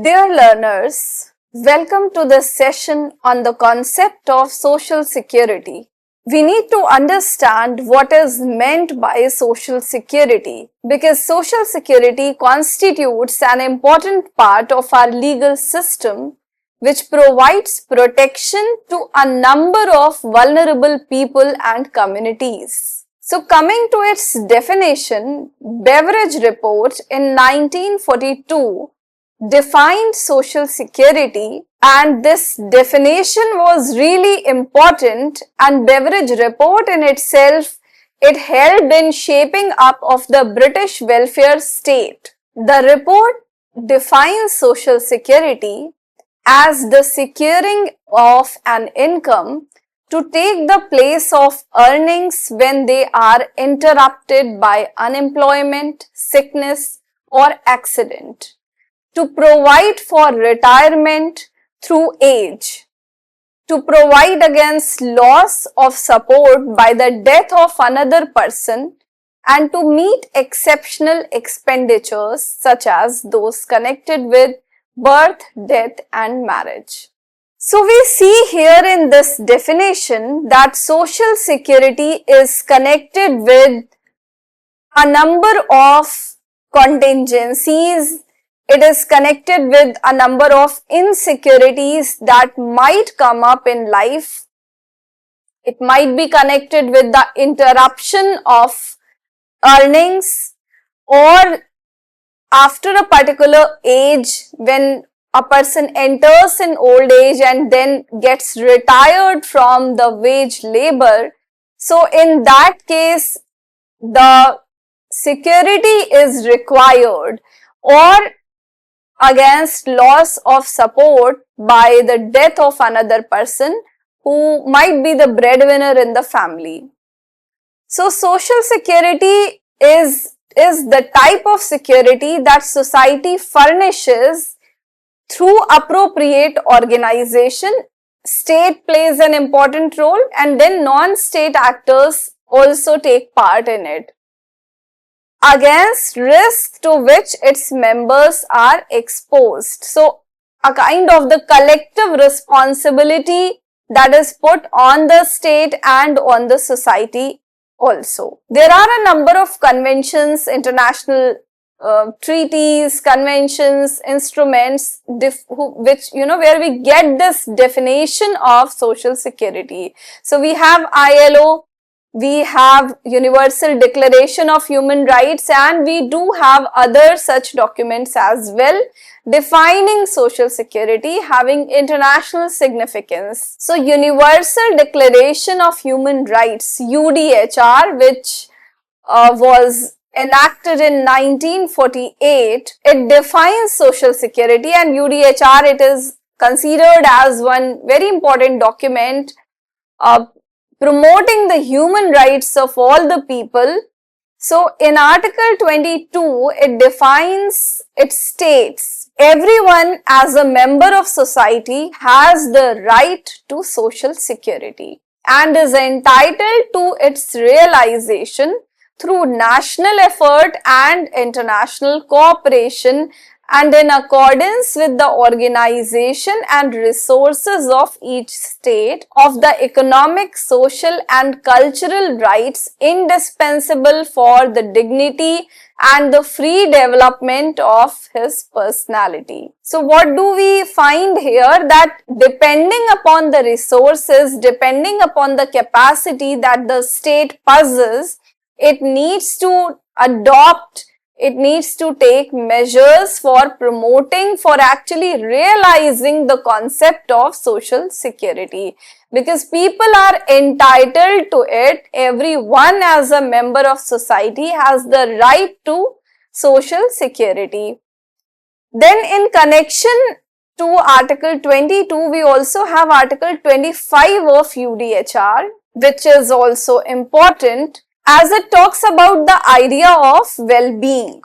Dear learners, welcome to this session on the concept of social security. We need to understand what is meant by social security because social security constitutes an important part of our legal system which provides protection to a number of vulnerable people and communities. So coming to its definition, Beveridge Report in 1942 defined social security, and this definition was really important, and Beveridge Report in itself, it helped in shaping up of the British welfare state. The report defines social security as the securing of an income to take the place of earnings when they are interrupted by unemployment, sickness, or accident, to provide for retirement through age, to provide against loss of support by the death of another person, and to meet exceptional expenditures such as those connected with birth, death, and marriage. So we see here in this definition that social security is connected with a number of contingencies. It is connected with a number of insecurities that might come up in life. It might be connected with the interruption of earnings, or after a particular age when a person enters in old age and then gets retired from the wage labor. So in that case, the security is required, or against loss of support by the death of another person who might be the breadwinner in the family. So social security is the type of security that society furnishes through appropriate organization. State plays an important role, and then non-state actors also take part in it, against risk to which its members are exposed. So a kind of the collective responsibility that is put on the state and on the society also. There are a number of conventions, international treaties, conventions, instruments, which, where we get this definition of social security. So we have ILO, we have Universal Declaration of Human Rights, and we do have other such documents as well defining social security having international significance. So Universal Declaration of Human Rights, UDHR, which was enacted in 1948, it defines social security, and UDHR, it is considered as one very important document promoting the human rights of all the people. So in Article 22, it states, everyone as a member of society has the right to social security and is entitled to its realization through national effort and international cooperation, and in accordance with the organization and resources of each state of the economic, social, and cultural rights indispensable for the dignity and the free development of his personality. So what do we find here? That depending upon the resources, depending upon the capacity that the state possesses, it needs to adopt, it needs to take measures for promoting, for actually realizing the concept of social security, because people are entitled to it. Everyone as a member of society has the right to social security. Then in connection to Article 22, we also have Article 25 of UDHR, which is also important, as it talks about the idea of well-being.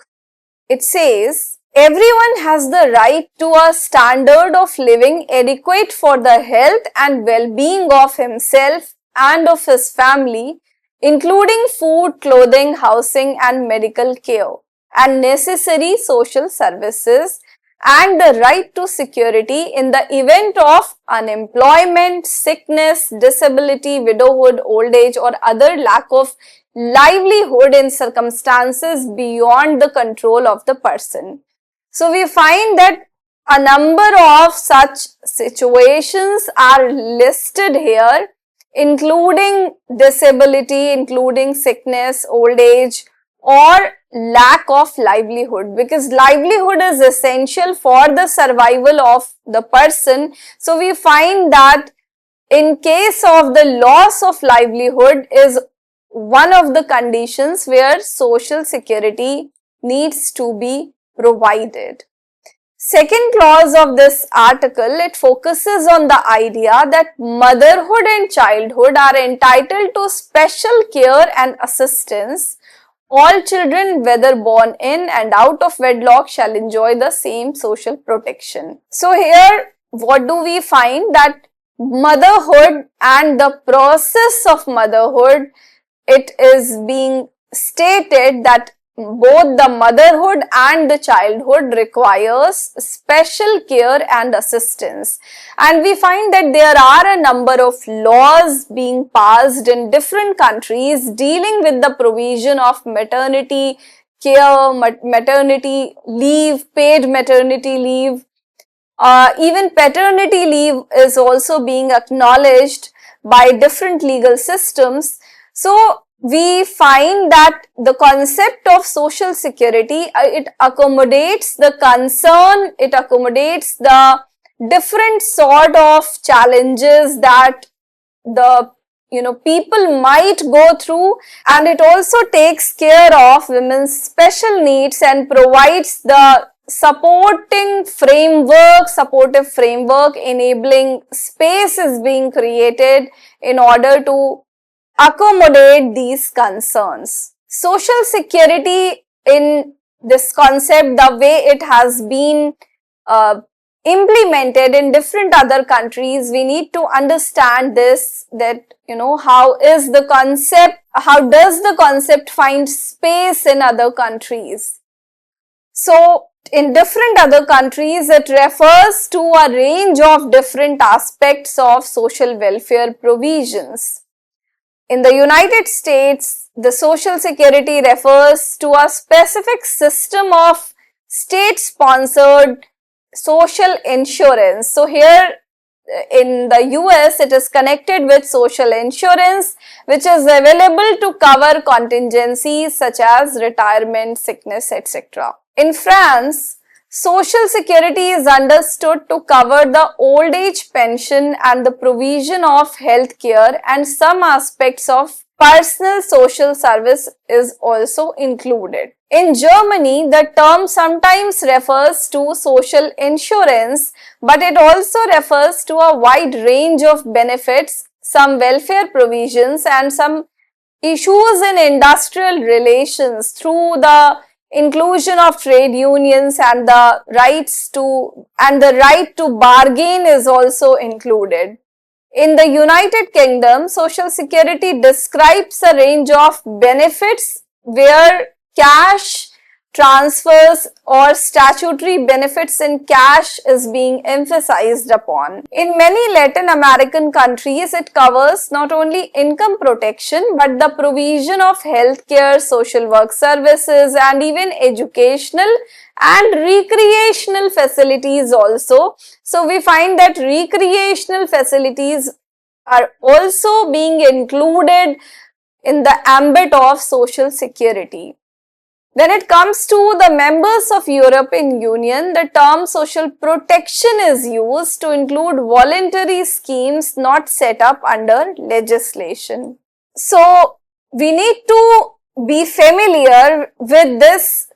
It says, everyone has the right to a standard of living adequate for the health and well-being of himself and of his family, including food, clothing, housing, and medical care, and necessary social services, and the right to security in the event of unemployment, sickness, disability, widowhood, old age, or other lack of livelihood in circumstances beyond the control of the person. So we find that a number of such situations are listed here, including disability, including sickness, old age, or lack of livelihood, because livelihood is essential for the survival of the person. So we find that in case of the loss of livelihood is one of the conditions where social security needs to be provided. Second clause of this article, it focuses on the idea that motherhood and childhood are entitled to special care and assistance. All children, whether born in and out of wedlock, shall enjoy the same social protection. So here, what do we find? That motherhood and the process of motherhood, it is being stated that both the motherhood and the childhood requires special care and assistance. And we find that there are a number of laws being passed in different countries dealing with the provision of maternity care, maternity leave, paid maternity leave. Even paternity leave is also being acknowledged by different legal systems. So we find that the concept of social security, it accommodates the concern, it accommodates the different sort of challenges that the people might go through, and it also takes care of women's special needs and provides the supportive framework, enabling space is being created in order to accommodate these concerns. Social security, in this concept, the way it has been implemented in different other countries, we need to understand this, that how does the concept find space in other countries. So in different other countries, it refers to a range of different aspects of social welfare provisions. In the United States, the Social Security refers to a specific system of state-sponsored social insurance. So here in the US, it is connected with social insurance, which is available to cover contingencies such as retirement, sickness, etc. In France, Social Security is understood to cover the old age pension and the provision of health care, and some aspects of personal social service is also included. In Germany, the term sometimes refers to social insurance, but it also refers to a wide range of benefits, some welfare provisions, and some issues in industrial relations through the inclusion of trade unions, and the right to bargain is also included. In the United Kingdom, Social Security describes a range of benefits where cash transfers or statutory benefits in cash is being emphasized upon. In many Latin American countries, it covers not only income protection but the provision of healthcare, social work services, and even educational and recreational facilities also. So we find that recreational facilities are also being included in the ambit of Social Security. When it comes to the members of European Union, the term social protection is used to include voluntary schemes not set up under legislation. So we need to be familiar with this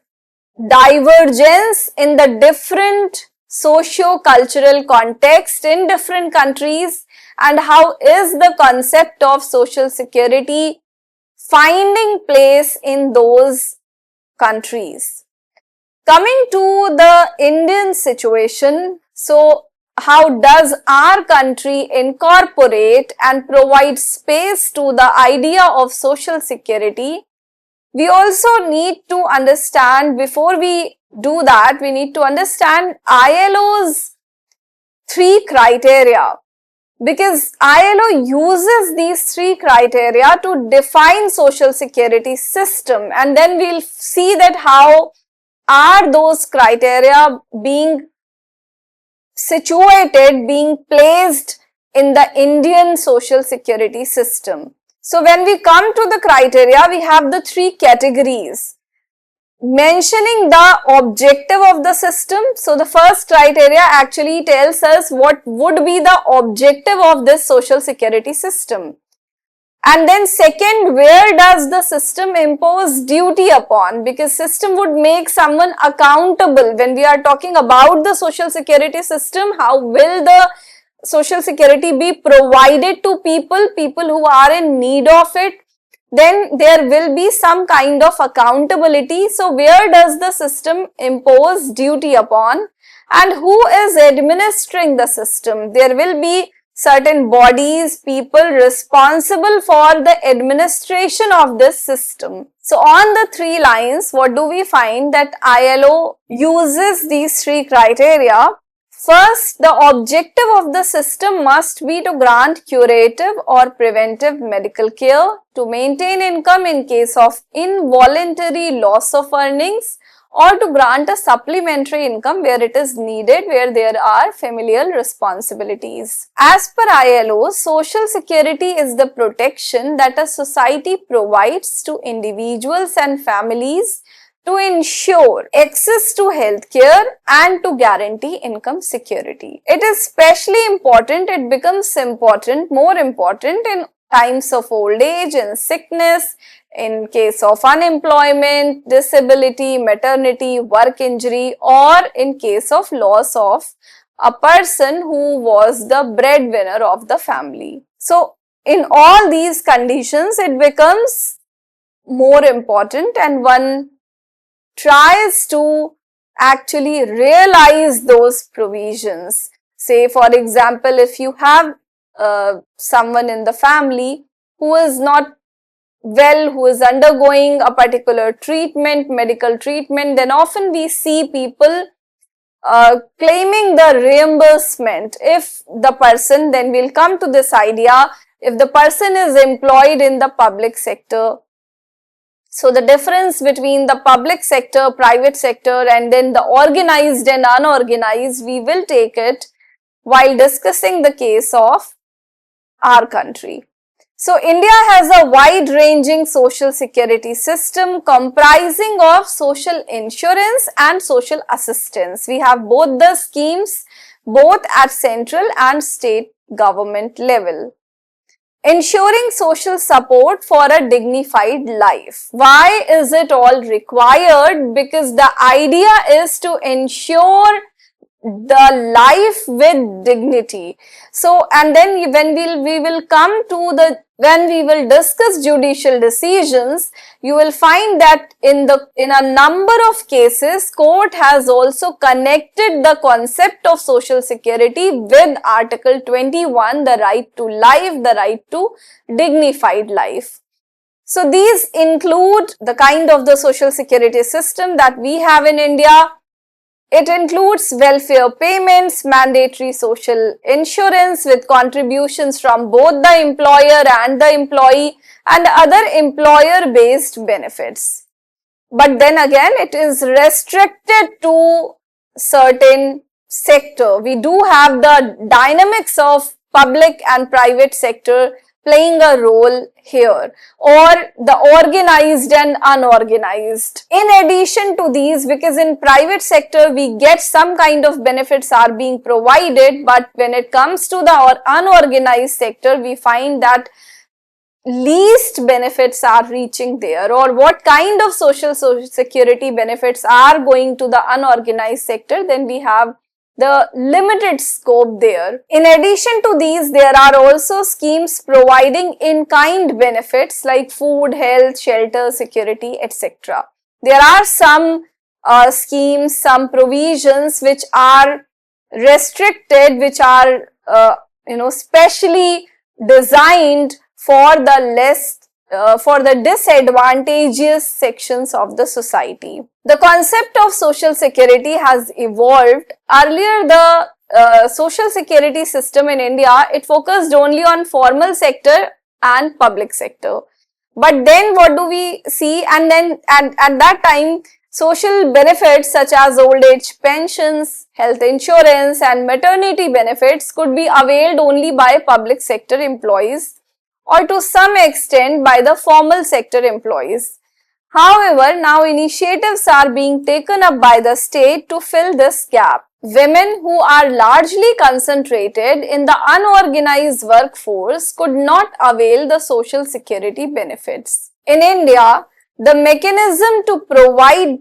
divergence in the different socio-cultural context in different countries, and how is the concept of social security finding place in those countries. Coming to the Indian situation, so how does our country incorporate and provide space to the idea of social security? We also need to understand, before we do that, we need to understand ILO's 3 criteria, because ILO uses these 3 criteria to define social security system, and then we'll see that how are those criteria being situated, being placed in the Indian social security system. So when we come to the criteria, we have the 3 categories mentioning the objective of the system. So the first criteria actually tells us what would be the objective of this social security system. And then second, where does the system impose duty upon? Because system would make someone accountable. When we are talking about the social security system, how will the social security be provided to people who are in need of it? Then there will be some kind of accountability. So where does the system impose duty upon? And who is administering the system? There will be certain bodies, people responsible for the administration of this system. So on the 3 lines, what do we find? That ILO uses these 3 criteria. First, the objective of the system must be to grant curative or preventive medical care, to maintain income in case of involuntary loss of earnings, or to grant a supplementary income where it is needed, where there are familial responsibilities. As per ILO, social security is the protection that a society provides to individuals and families to ensure access to healthcare and to guarantee income security. It is especially important, it becomes more important in times of old age and sickness, in case of unemployment, disability, maternity, work injury, or in case of loss of a person who was the breadwinner of the family. So, in all these conditions, it becomes more important, and one tries to actually realize those provisions. Say, for example, if you have someone in the family who is not well, who is undergoing a particular treatment, medical treatment, then often we see people claiming the reimbursement. If the person, then we'll come to this idea, if the person is employed in the public sector. So the difference between the public sector, private sector, and then the organized and unorganized, we will take it while discussing the case of our country. So India has a wide-ranging social security system comprising of social insurance and social assistance. We have both the schemes, both at central and state government level. Ensuring social support for a dignified life. Why is it all required? Because the idea is to ensure the life with dignity. So, and then when we will come to when we will discuss judicial decisions, you will find that in a number of cases, court has also connected the concept of social security with Article 21, the right to life, the right to dignified life. So these include the kind of the social security system that we have in India. It includes welfare payments, mandatory social insurance with contributions from both the employer and the employee, and other employer-based benefits. But then again, it is restricted to certain sector. We do have the dynamics of public and private sector playing a role here, or the organized and unorganized. In addition to these, because in private sector we get some kind of benefits are being provided, but when it comes to the unorganized sector, we find that least benefits are reaching there, or what kind of social security benefits are going to the unorganized sector, then we have the limited scope there. In addition to these, there are also schemes providing in-kind benefits like food, health, shelter, security, etc. There are some schemes, some provisions which are restricted, which are specially designed for the less for the disadvantageous sections of the society. The concept of social security has evolved. Earlier, the social security system in India, it focused only on formal sector and public sector. But then what do we see? And then at that time, social benefits such as old age pensions, health insurance and maternity benefits could be availed only by public sector employees or to some extent by the formal sector employees. However, now initiatives are being taken up by the state to fill this gap. Women who are largely concentrated in the unorganized workforce could not avail the social security benefits. In India, the mechanism to provide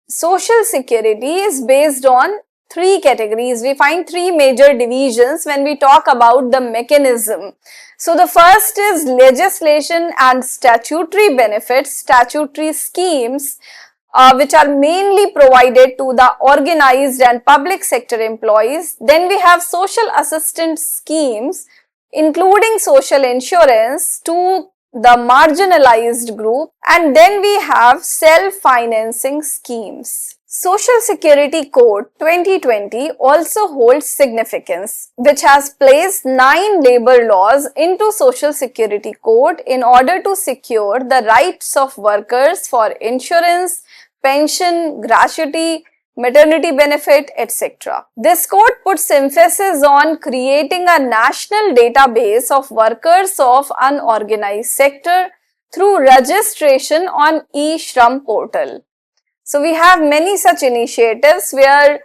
social security is based on three categories. We find three major divisions when we talk about the mechanism. So the first is legislation and statutory benefits, statutory schemes, which are mainly provided to the organized and public sector employees. Then we have social assistance schemes, including social insurance to the marginalized group, and then we have self-financing schemes. Social Security Code 2020 also holds significance, which has placed 9 labor laws into Social Security Code in order to secure the rights of workers for insurance, pension, gratuity, maternity benefit, etc. This code puts emphasis on creating a national database of workers of unorganized sector through registration on eShram portal. So we have many such initiatives where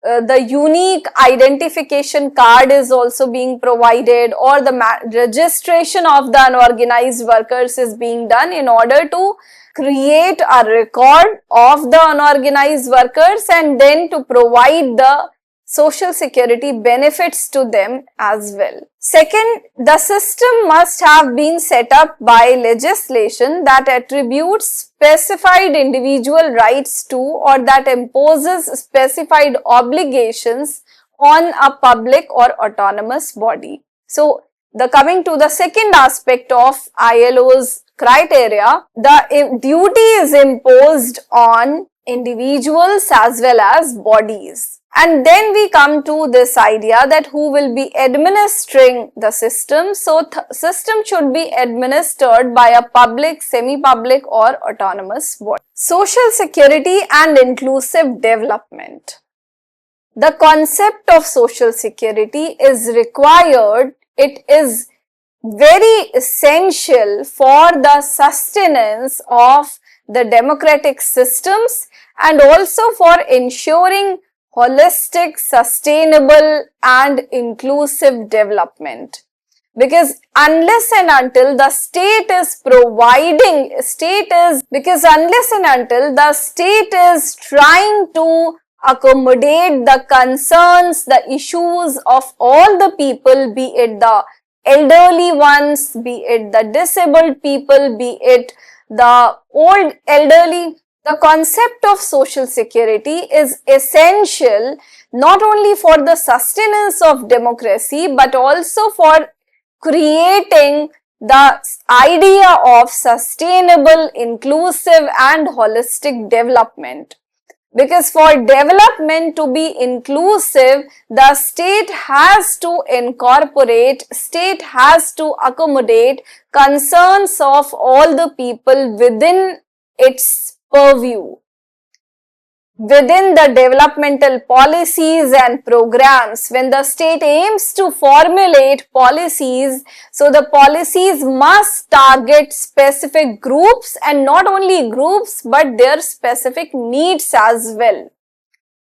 the unique identification card is also being provided, or the registration of the unorganized workers is being done in order to create a record of the unorganized workers and then to provide the social security benefits to them as well. Second, the system must have been set up by legislation that attributes specified individual rights to or that imposes specified obligations on a public or autonomous body. So, coming to the second aspect of ILO's criteria, the duty is imposed on individuals as well as bodies. And then we come to this idea that who will be administering the system. So, system should be administered by a public, semi-public or autonomous body. Social security and inclusive development. The concept of social security is required. It is very essential for the sustenance of the democratic systems and also for ensuring holistic, sustainable and inclusive development. Because unless and until the state is trying to accommodate the concerns, the issues of all the people, be it the elderly ones, be it the disabled people, be it the old elderly, the concept of social security is essential not only for the sustenance of democracy but also for creating the idea of sustainable, inclusive and holistic development. Because for development to be inclusive, the state has to incorporate, state has to accommodate concerns of all the people within its purview. Within the developmental policies and programs, when the state aims to formulate policies, so the policies must target specific groups and not only groups but their specific needs as well.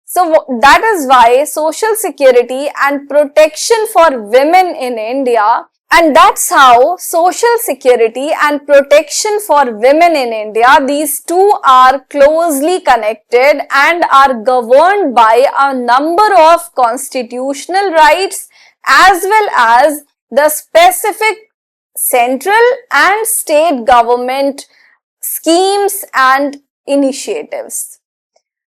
So that is why social security and protection for women in India, and that's how social security and protection for women in India, these two are closely connected and are governed by a number of constitutional rights as well as the specific central and state government schemes and initiatives.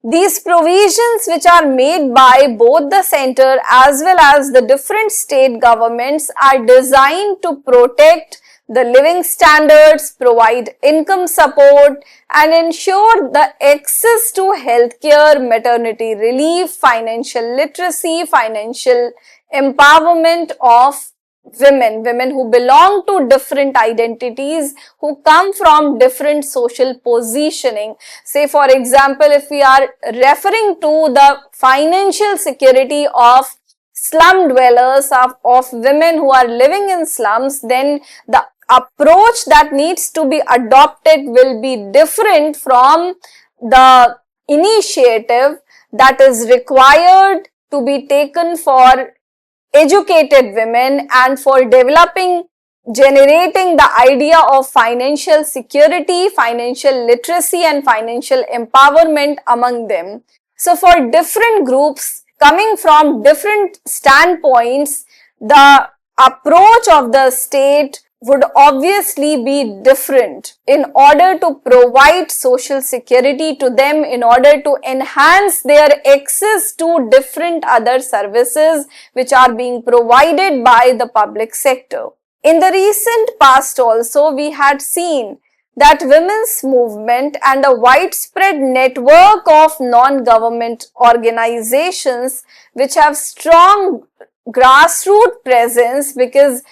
These provisions which are made by both the center as well as the different state governments are designed to protect the living standards, provide income support, and ensure the access to healthcare, maternity relief, financial literacy, financial empowerment of women who belong to different identities, who come from different social positioning. Say, for example, if we are referring to the financial security of slum dwellers, of women who are living in slums, then the approach that needs to be adopted will be different from the initiative that is required to be taken for educated women and for generating the idea of financial security, financial literacy, and financial empowerment among them. So for different groups coming from different standpoints, the approach of the state would obviously be different in order to provide social security to them, in order to enhance their access to different other services which are being provided by the public sector. In the recent past also, we had seen that women's movement and a widespread network of non-government organizations which have strong grassroots presence, because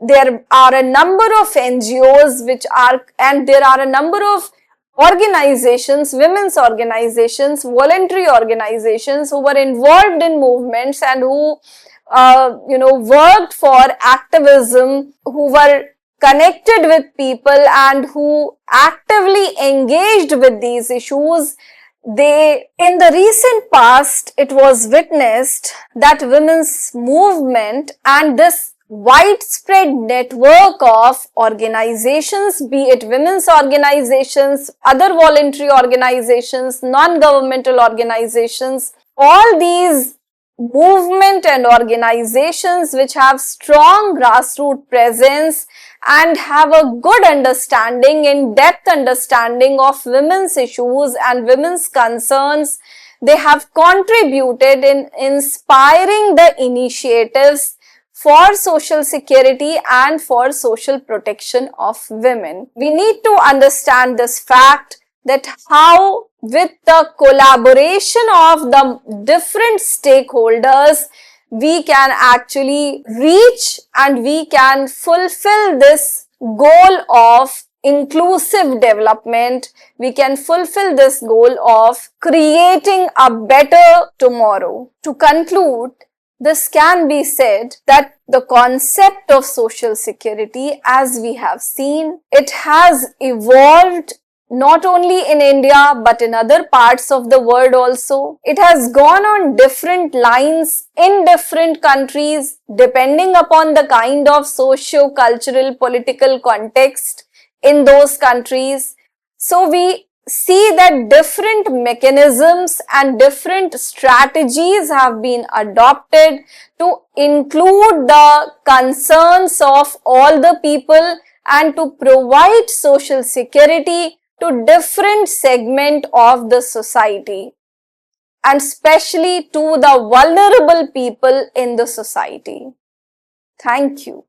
there are a number of NGOs and there are a number of organizations, women's organizations, voluntary organizations who were involved in movements and who worked for activism, who were connected with people and who actively engaged with these issues. In the recent past, it was witnessed that women's movement and this widespread network of organizations, be it women's organizations, other voluntary organizations, non-governmental organizations, all these movement and organizations which have strong grassroots presence and have a good understanding, in-depth understanding of women's issues and women's concerns, they have contributed in inspiring the initiatives for social security and for social protection of women. We need to understand this fact that how, with the collaboration of the different stakeholders, we can actually reach and we can fulfill this goal of inclusive development. We can fulfill this goal of creating a better tomorrow. To conclude, this can be said that the concept of social security, as we have seen, it has evolved not only in India but in other parts of the world also. It has gone on different lines in different countries depending upon the kind of socio-cultural political context in those countries. So we see that different mechanisms and different strategies have been adopted to include the concerns of all the people and to provide social security to different segment of the society, and especially to the vulnerable people in the society. Thank you.